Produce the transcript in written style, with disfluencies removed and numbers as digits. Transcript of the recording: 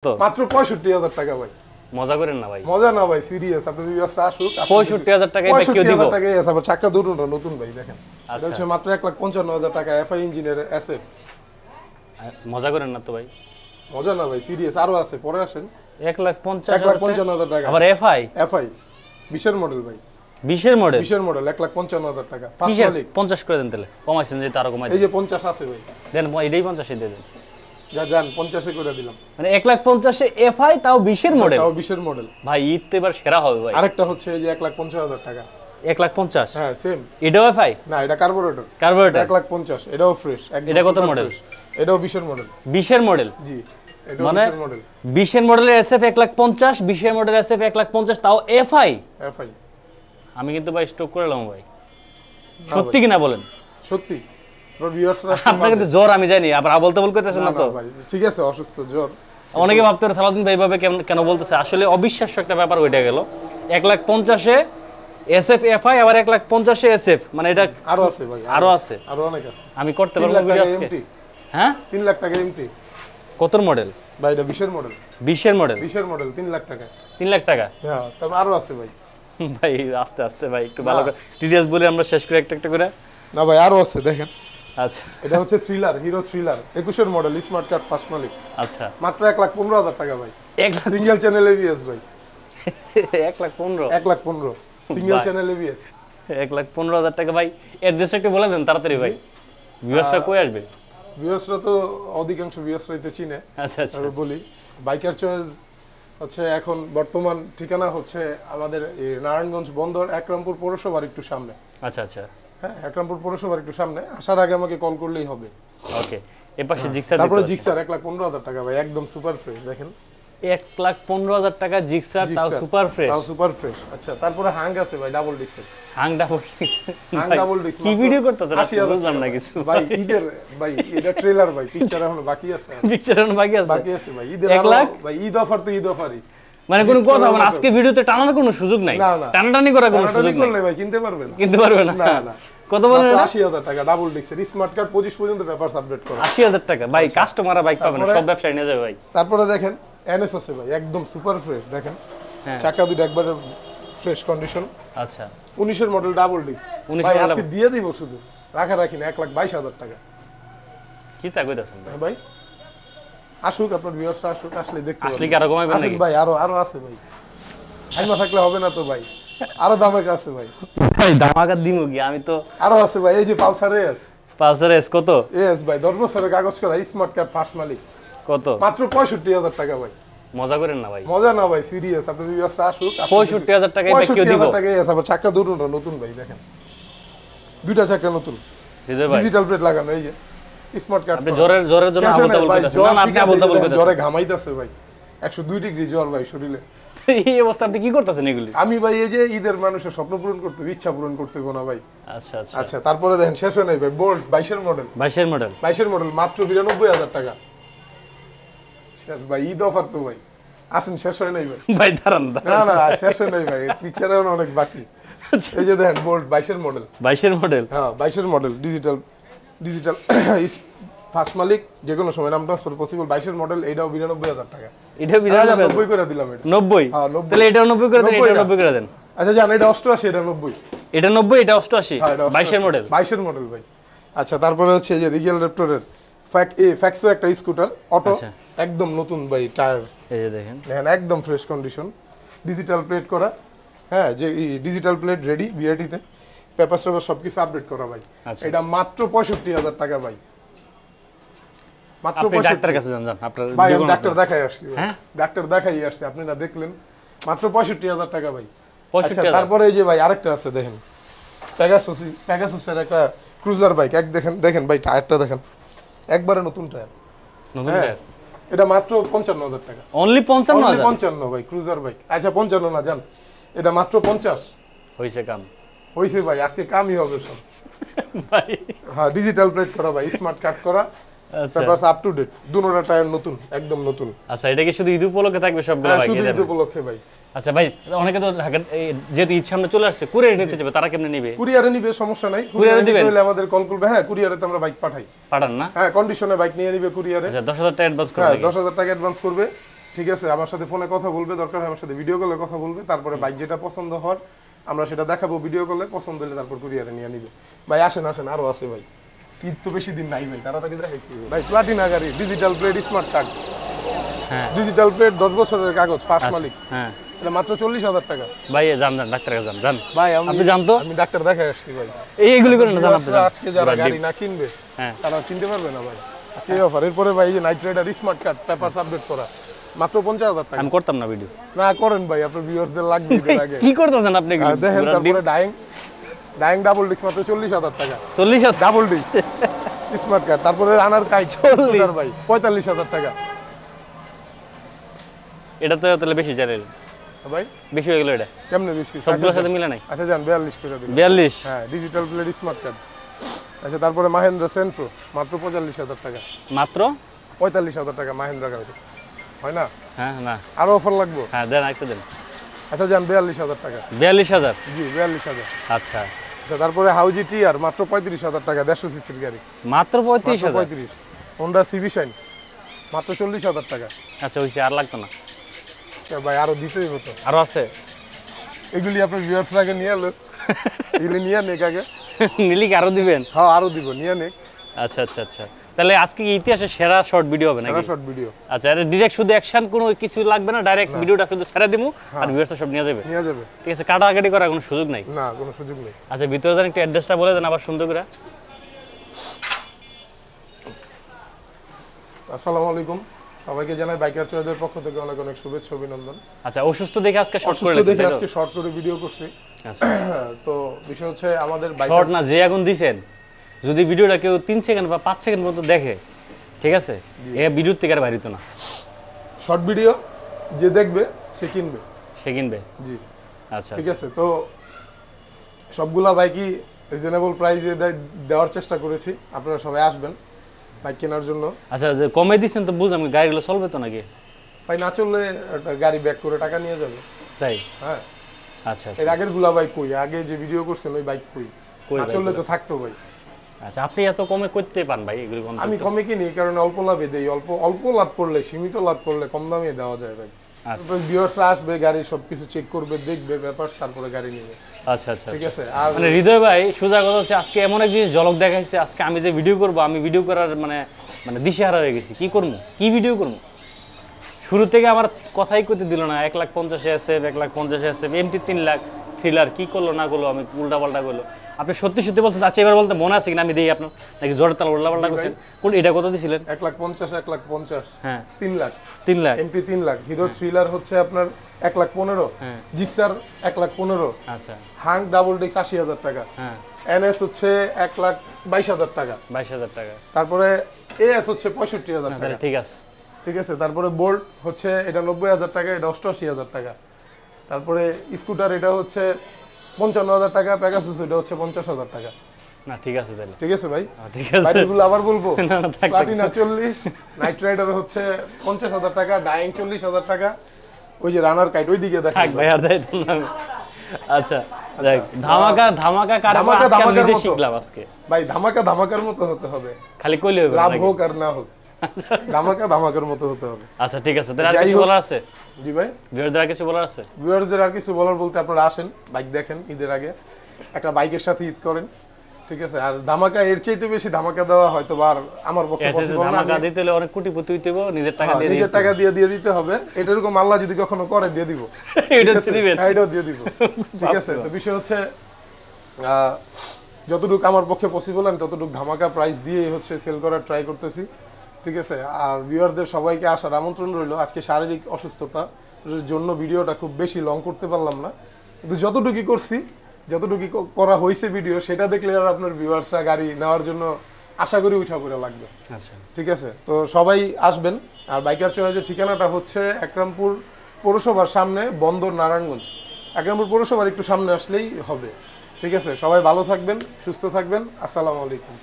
তো মাত্র 65000 টাকা ভাই। মজা করেন না ভাই, মজা না ভাই, সিরিয়াস। আপনি ভিউয়ার্সরা আসুক, 65000 টাকায় ভাই কেউ দিব? 65000 টাকায় আছে। আবার চাকা দুটোটা নতুন ভাই, দেখেন। এটা আচ্ছা হচ্ছে মাত্র 1,55,000 টাকা, এফআই ইঞ্জিনের এসএফ। মজা করেন না তো ভাই, মজা না ভাই, সিরিয়াস। আরো আছে, পরে আসেন। 1,55,000 টাকা। আবার এফআই এফআই 20 এর মডেল ভাই, 20 এর মডেল। 20 এর মডেল 1,55,000 টাকা। ফার্স্ট কিসের মালিক। 50 করে দেন তাহলে, কমাইছেন যে আরো কমাই এই যে 50 আছে ভাই, দেন এটাই 50 দিয়ে দেন। যা যান 50 এ করে দিলাম। মানে 1,50,000 এফআই, তাও 20 এর মডেল। তাও 20 এর মডেল ভাই ঈদ তো এবার সেরা হবে ভাই। আরেকটা হচ্ছে এই যে 1,50,000 টাকা। 1,50,000 হ্যাঁ সেম। এটাও এফআই? না, এটা কার্বোরেটর। কার্বোরেটর 1,50,000, এটাও ফ্রেশ। এটা কত মডেল? এটাও 20 এর মডেল। 20 এর মডেল? জি, এটাও মানে 20 এর মডেল। 20 এর মডেলের এসএফ 1,50,000, 20 এর মডেল এসএফ 1,50,000, তাও এফআই। এফআই। আমি কিন্তু ভাই স্টক করে লাম ভাই, সত্যি কিনা বলেন? সত্যি। আপনার ভিউয়ার্সরা আপনার কিন্তু জ্বর আমি জানি, আবার বলতে কইতেছেন না তো ভাই, ঠিক আছে, অসুস্থ জ্বর। অনেকে ভাবতে পারে সালাউদ্দিন ভাই এইভাবে কেন বলতেছে, আসলে অবিশ্বাস্য একটা ব্যাপার ওইটা গেল। 1,50,000 এসএফ এফআই, আবার 1,50,000 এসএফ, মানে এটা আরো আছে ভাই, আরো আছে, আরো অনেক আছে। আমি করতে পারবো ভিডিও আজকে। হ্যাঁ 3 লাখ টাকা এমটি। কত মডেল ভাই? এটা 20 এর মডেল। 20 এর মডেল? 20 এর মডেল 3 লাখ টাকা। 3 লাখ টাকা? হ্যাঁ, তারপর আরো আছে ভাই। ভাই আস্তে আস্তে ভাই, একটু ভালো করে ডিটেইলস বলে আমরা শেষ করে একটা করে। না ভাই, আরো আছে, দেখেন। আচ্ছা, এটা হচ্ছে থ্রিলার, হিরো থ্রিলার 21 এর মডেল, স্মার্ট কার্ড, ফার্স্ট মালিক। আচ্ছা, মাত্র 1,15,000 টাকা ভাই। 1 লাখ সিঙ্গেল চ্যানেল এবিএস ভাই। 1,15,000? 1,15,000 সিঙ্গেল চ্যানেল এবিএস। 1,15,000 টাকা ভাই। অ্যাড্রেসটা একটু বলে দেন তাড়াতাড়ি ভাই, ভিউয়ার্সরা কই আসবে? ভিউয়ার্সরা তো অধিকাংশ ভিউয়ার্সরাই তো চিনে। আচ্ছা আচ্ছা, আমি বলি, বাইকার চয়েস হচ্ছে এখন বর্তমান ঠিকানা হচ্ছে আমাদের এই নারায়ণগঞ্জ বন্দর, একরামপুর পৌরসভার একটু সামনে। আচ্ছা আচ্ছা, হ্যাঁ, একরামপুর পৌরসভার একটু সামনে। আসার আগে আমাকে কল করলেই হবে। ওকে। এর পাশে জিক্সার, তারপরে জিক্সার 1,15,000 টাকা ভাই, একদম সুপার ফ্রেশ, দেখেন। 1,15,000 টাকা জিক্সার, তাও সুপার ফ্রেশ। তাও সুপার ফ্রেশ। আচ্ছা, তারপরে হাং আছে ভাই, ডাবল ডিক্সের। হাং ডাবল ডিক্স? হাং ডাবল ডিক্স কি ভিডিও করতেছেন আপনি? বুঝলাম না কিছু ভাই। ঈদের ভাই, এটা ট্রেলার ভাই, পিকচার এখনো বাকি আছে। পিকচার এখনো বাকি আছে? বাকি আছে ভাই। ঈদের 1 লাখ ভাই, ঈদ অফার তো ঈদ অফারই। মানে কোনো কথা, মানে আজকে ভিডিওতে টানার কোনো সুযোগ নাই, না, না। টানাটানি করার কোনো সুযোগ নাই। করলে ভাই কিনতে পারবে না। কিনতে পারবে না? না না। কত বলেন? 80,000 টাকা ডাবল ডিক্সের, স্মার্ট কার্ড, 25 পর্যন্ত পেপারস আপডেট করা। 80,000 টাকা ভাই, কাস্টমাররা বাইক পাবে না, সব ব্যবসায়ী নিয়ে যাবে ভাই। তারপরে দেখেন এনএস আছে ভাই, একদম সুপার ফ্রেশ, দেখেন। হ্যাঁ, চাকা দুটো একবারে ফ্রেশ কন্ডিশন। আচ্ছা, 19 এর মডেল ডাবল ডিক্স। 19 ভাই এর আজকে দিয়ে দিব, শুধু রাখি না, 1,22,000 টাকা। কি তা কইতাছেন ভাই? হ্যাঁ ভাই, আসুক, আপনার ভিউয়ার্সরা আসুক, আসলে দেখতে আসলে কি আরো কমাইবেন আসেন নাকি? ভাই, আরো আছে ভাই। আইমা থাকলে হবে না তো ভাই, আরো দামে আছে ভাই। ভাই ধামাকা দিমু কি আমি তো। আরো আছে ভাই, এই যে পালসার এস। পালসার এস কত? এস ভাই 10 বছরের কাগজ করা, স্মার্ট কার্ড, ফার্স্ট মালিক। কত? মাত্র 65,000 টাকা ভাই। মজা করেন না ভাই, মজা না ভাই, সিরিয়াস। আপনার ভিউয়ার্সরা আসুক। 65,000 টাকায় ভাই কেউ দিব? 65,000 টাকায় আছে। আবার চাকা দুটোটা নতুন ভাই, দেখেন। দুইটা চাকা নতুন, হৃদয় ভাই ডিজিটাল প্লেট লাগানো, এই যে স্মার্ট কার্ড। আপনি জ্বরের জন্য আবল তাবল কইতাছেন না? না, আপনি আবল তাবল কইতাছেন। জ্বরে ঘামাইতেছে ভাই, 102 ডিগ্রি জ্বর ভাই শরীরে। এই অবস্থা আপনি কি করতেছেন এগুলি? আমি ভাই এই যে ঈদের মানুষের স্বপ্ন পূরণ করতে, ইচ্ছা পূরণ করতে না ভাই। আচ্ছা আচ্ছা আচ্ছা, তারপরে দেখেন শেষ হয় নাই ভাই, বোল্ট 22 এর মডেল। 22 এর মডেল? 22 এর মডেল মাত্র 92,000 টাকা। শেষ ভাই, ঈদ অফার তো ভাই। আসেন, শেষ হয় নাই ভাই। ভাই দাঁড়ান না না, শেষ হয় নাই ভাই, পিকচারে অনেক বাকি। এই যে দেখেন বোল্ট 22 এর মডেল। 22 এর মডেল? হ্যাঁ, 22 এর মডেল, ডিজিটাল ফার্স্ট মালিক, যে কোনো সময় নাম ট্রান্সফার পসিবল। 22 এর মডেল, এটাও 92,000 টাকা। এটা 92,000? 90 করে দিলাম এটা। 90? হ্যাঁ, 90। তাহলে এটাও 90 করে দেন, এটাও 90 করে দেন। আচ্ছা জান, এটা 88, এটা 90। এটা 90, এটা 88? হ্যাঁ, এটা 22 এর মডেল? 22 এর মডেল ভাই। আচ্ছা, তারপরে হচ্ছে এই যে রিগেল র্যাপটরের ফ্যাক্সো একটা স্কুটার অটো, আচ্ছা। একদম নতুন ভাই, টায়ার এই যে দেখেন, দেখেন, একদম ফ্রেশ কন্ডিশন, ডিজিটাল প্লেট করা। হ্যাঁ, যে ডিজিটাল প্লেট রেডি, বিআরটিতে পেপার সেপার সবকিছু আপডেট করা ভাই। আচ্ছা, এটা মাত্র 65,000 টাকা ভাই। মাত্র আপনি 65,000 ডাক্তার কাছে যান আপনার ভাই, আমি ডাক্তার দেখাই আসছি ভাই। হ্যাঁ, ডাক্তার দেখাই আসছি, আপনি না দেখলেন। মাত্র 65,000 টাকা ভাই। 65,000? আচ্ছা, তারপরে এই যে ভাই আরেকটা আছে, দেখেন প্যাগাসুসের একটা ক্রুজার বাইক। দেখেন ভাই, টায়ারটা দেখেন, একবারে নতুন টায়ার। নতুন হ্যাঁ, টায়ার? এটা মাত্র 55,000 টাকা। অনলি 55,000? 55 ভাই, ক্রুজার বাইক। আচ্ছা, 55 না জান, এটা মাত্র 50। হইছে কাম হইছে ভাই, আজকে কামই হবে সব ভাই। হ্যাঁ, ডিজিটাল প্লেট করা ভাই, স্মার্ট কার্ড করা, আচ্ছা পেপারস আপ টু ডেট, দুটোটা টায়ার নতুন, একদম নতুন। আচ্ছা, এটা কি শুধু ঈদ উপলক্ষে থাকবে সবগুলো হ্যাঁ, বাইক? শুধু ঈদ উপলক্ষে ভাই। আচ্ছা ভাই, অনেকে তো যেহেতু ঈদ সামনে চলে আসছে, কুরিয়ার নিতে যাবে, তারা কেমনে নেবে? কুরিয়ারে নিবে, সমস্যা নাই। কুরিয়ারে দিবেন? হলে আমাদের কল করবে। হ্যাঁ, কুরিয়ারে তো আমরা বাইক পাঠাই। পাঠান না? হ্যাঁ, কন্ডিশনে বাইক নিয়ে নিবে কুরিয়ারে। আচ্ছা, 10,000 টাকা অ্যাডভান্স হ্যাঁ, করবে? 10,000 টাকা অ্যাডভান্স করবে। ঠিক আছে, আমার সাথে ফোনে কথা বলবে, দরকার হয় আমার সাথে ভিডিও কলে কথা বলবে, তারপরে বাইক যেটা পছন্দ হওয়ার আমরা সেটা দেখাবো ভিডিও কলে, পছন্দ হলে তারপর কুরিয়ারে নিয়ে নিবে। ভাই আসেন আসেন, আরো আছে ভাই, ঈদ তো বেশি দিন নাই ভাই, তাড়াতাড়ি দেখাই কি ভাই। প্লাটিনা গাড়ি, ডিজিটাল প্লেট, স্মার্ট কার্ড, হ্যাঁ ডিজিটাল প্লেট, 10 বছরের কাগজ, ফার্স্ট মালিক, হ্যাঁ এটা মাত্র 40,000 টাকা। ভাই যান যান ডাক্তারের কাছে যান যান ভাই আপনি জান তো আমি ডাক্তার দেখাই আসছি ভাই। এইগুলি করেন না, জান আপনি যান। আজকে যারা গাড়ি না কিনবে হ্যাঁ তারা কিনতে পারবে না ভাই, আজকে এই অফার। এরপরে ভাই এই যে night rider smart card, papers update করা, মাত্র 50,000 টাকা। আমি করতাম না ভিডিও। না করেন ভাই, আপনার ভিউয়ারদের লাগবে এর আগে। কি করতেছেন আপনি এগুলি? দেখেন তারপরে ডাইং ডাবল ডিস্ক মাত্র 40,000 টাকা, 40,000 ডাবল ডিস্ক স্মার্ট কার্ড। তারপরে রানার কাই 40 ভাই 45,000 টাকা এটা তো তাহলে বেশি চাইলে ভাই। বেশি হয়ে গেল এটা, কেমনে বেশি? সবগুলোর সাথে মিলে নাই। আচ্ছা যান 42 করে দিন। 42 হ্যাঁ ডিজিটাল প্লেট স্মার্ট কার্ড। আচ্ছা তারপরে মাহেন্দ্রা সেন্ট্রো মাত্র 45,000 টাকা, মাত্র 45,000 টাকা মাহেন্দ্রা গাড়ি, হয় না? হ্যাঁ না আরো অফার লাগবে? হ্যাঁ দেন একটা দেন। আচ্ছা যান 42,000 টাকা। 42,000 জি 42,000। আচ্ছা আচ্ছা তারপরে হাউজি টিআর মাত্র 35,000 টাকা, 150 সিসির গাড়ি, মাত্র 35,000। 35। হোন্ডা সিবি শাইন মাত্র 40,000 টাকা। আচ্ছা হইছে, আর লাগতো না। ভাই আরো দিতেই হতো, আরো আছে? এগুলি আপনার ভিউয়ার্স আগে নিয়ে এলো, এগুলি নিয়ে নেক আগে। নিলি কি আরো দিবেন? হ্যাঁ আরো দিব, নিয়ে নেক। আচ্ছা আচ্ছা আচ্ছা, তাহলে আজকে কি ইতিহাসের সেরা শর্ট ভিডিও হবে নাকি? Short video. আচ্ছা এটা ডিরেক্ট শুধু অ্যাকশন, কোনো কিছু লাগবে না, ডাইরেক্ট ভিডিওটা শুধু ছেড়ে দিমু আর ভিউয়ার্স সব নিয়ে যাবে। নিয়ে যাবে, ঠিক আছে, কাটাকাটি করার কোনো সুযোগ নাই। না কোনো সুযোগ নেই। আচ্ছা ভিতরে যান, একটু অ্যাড্রেসটা বলে দেন আবার সুন্দর করে। আসসালামু আলাইকুম, সবাইকে জানাই বাইকার চয়েসের পক্ষ থেকে অনেক অনেক শুভেচ্ছা অভিনন্দন। আচ্ছা অসুস্থ দেখে আজকে শর্ট করে অসুস্থ দেখে দিয়েছেন, আজকে শর্ট করে ভিডিও করছি। আচ্ছা তো বিষয় হচ্ছে আমাদের শর্ট না, যে আগুন দিছেন, যদি ভিডিওটা কেউ 3 সেকেন্ড বা 5 সেকেন্ড পর্যন্ত দেখে, ঠিক আছে, এ ভিডিওর থেকে আর বাইরিত না। শর্ট ভিডিও যে দেখবে সে কিনবে, সে কিনবে। জি আচ্ছা ঠিক আছে। তো সবগুলা বাইকই রিজনেবল প্রাইসে দেওয়ার চেষ্টা করেছি, আপনারা সবাই আসবেন বাইক কেনার জন্য। আচ্ছা যে কমে দিচ্ছেন তো বুঝলাম, গাড়িগুলো চলবে তো নাকি? ভাই না চললে একটা গাড়ি ব্যাক করে টাকা নিয়ে যাবে। তাই? হ্যাঁ আচ্ছা আচ্ছা এর আগের গুলা বাইক কই, আগে যে ভিডিও করছেন ওই বাইক কই, না চললে তো থাকতো ভাই। আচ্ছা আপনি এত কমে করতে পান ভাই এগুলো? আমি কমে কিনি কারণ অল্প লাভে দেই, অল্প অল্প লাভ করলে, সীমিত লাভ করলে কম দামে দেওয়া যায় ভাই। আচ্ছা ভিউয়ার্সরা আসবে, গাড়ি সবকিছু চেক করবে, দেখবে ব্যাপার, তারপরে গাড়ি নেবে। আচ্ছা আচ্ছা ঠিক আছে। আর মানে হৃদয় ভাই সোজা কথা হচ্ছে, আজকে এমন এক জিনিস ঝলক দেখাইছে, আজকে আমি যে ভিডিও করব, আমি ভিডিও করার মানে মানে দিশেহারা হয়ে গেছি, কি করবো, কি ভিডিও করবো। শুরু থেকে আমার কথাই করতে দিল না, 1,50,000 SF, 1,50,000 SF, MT 3 lakh thriller, কি করলো না করলো, আমি উল্টা পাল্টা করলো। আপনি সত্যি সত্যি বলছেন? আচ্ছা এবার বলতে মনে আছে কিনা আমি দিই আপনার, নাকি জোরের তাল উল্টা পাল্টা করছেন? কোন এটা কত দিছিলেন? 1,50,000, 1,50,000, হ্যাঁ 3 lakh, 3 lakh. MP 3 lakh, hero thriller হচ্ছে আপনার 1,15,000, হ্যাঁ জিক্সার 1,15,000, আচ্ছা হাং ডাবল ডিস্ক 80,000 টাকা, হ্যাঁ এনএস হচ্ছে 1,22,000 টাকা, 22,000 টাকা। তারপরে এএস হচ্ছে 65,000 টাকা। তাহলে ঠিক আছে। ঠিক আছে। তারপরে বোল্ট হচ্ছে এটা 90,000 টাকা, এটা 88,000 টাকা। তারপরে স্কুটার এটা হচ্ছে 55,000 টাকা, প্যাগাসুস এটা হচ্ছে 50,000 টাকা। না ঠিক আছে তাহলে। ঠিক আছে ভাই, ঠিক আছে। বাইকগুলো আবার বলবো। না না থাক থাক। প্লাটিনা 40, নাইট রাইডার হচ্ছে 50,000 টাকা, ডাইং 40,000 টাকা, ওই যে রানার কাইট ওইদিকে থাক দেখেন ভাই আর দেয় না। আচ্ছা দেখ, ধামাকা ধামাকা কারণ ধামাকা আজকে আমি ধামাকার নিজে মতো। শিখলাম আজকে। ভাই ধামাকা ধামাকার মতো হতে হবে, খালি কইলে হবে লাভ নাকি? হোক আর না হোক, ধামাকা ধামাকার মতো হতে হবে। আচ্ছা ঠিক আছে, তাহলে আর যাই কিছু হোক। বলার আছে? জি ভাই, ভিউয়ারদের আর কিছু বলার আছে? ভিউয়ারদের আর কিছু বলার বলতে আপনারা আসেন, বাইক দেখেন, ঈদের আগে একটা বাইকের সাথে ঈদ করেন। ঠিক আছে। আর ধামাকা এর চাইতে বেশি ধামাকা দেওয়া হয়তো বা আর আমার পক্ষে এসে পসিবল না। ধামাকা দিতে হলে অনেক কোটিপতি হইতে হবে, নিজের টাকা দিয়ে নিজের টাকা দিয়ে দিতে হবে। এটা এরকম আল্লাহ যদি কখনো করে দিয়ে দিব, এটা ঠিক আছে? দিবেন? হ্যাঁ, এটাও দিয়ে দিব। ঠিক আছে। তো বিষয় হচ্ছে যতটুকু আমার পক্ষে পসিবল আমি ততটুকু ধামাকা প্রাইস দিয়ে হচ্ছে সেল করার ট্রাই করতেছি। ঠিক আছে। আর ভিউয়ারদের সবাইকে আসার আমন্ত্রণ রইল। আজকে শারীরিক অসুস্থতার জন্য ভিডিওটা খুব বেশি লং করতে পারলাম না, কিন্তু যতটুকু করছি, যতটুকু করা হয়েছে ভিডিও, সেটা দেখলে আর আপনার ভিউয়ার্সরা গাড়ি নেওয়ার জন্য আশা করি উঠা পড়ে লাগবে। আচ্ছা ঠিক আছে। তো সবাই আসবেন। আর বাইকার চয়েসের ঠিকানাটা হচ্ছে একরামপুর পৌরসভার সামনে, বন্দর নারায়ণগঞ্জ। একরামপুর পৌরসভার একটু সামনে আসলেই হবে। ঠিক আছে। সবাই ভালো থাকবেন, সুস্থ থাকবেন। আসসালামু আলাইকুম।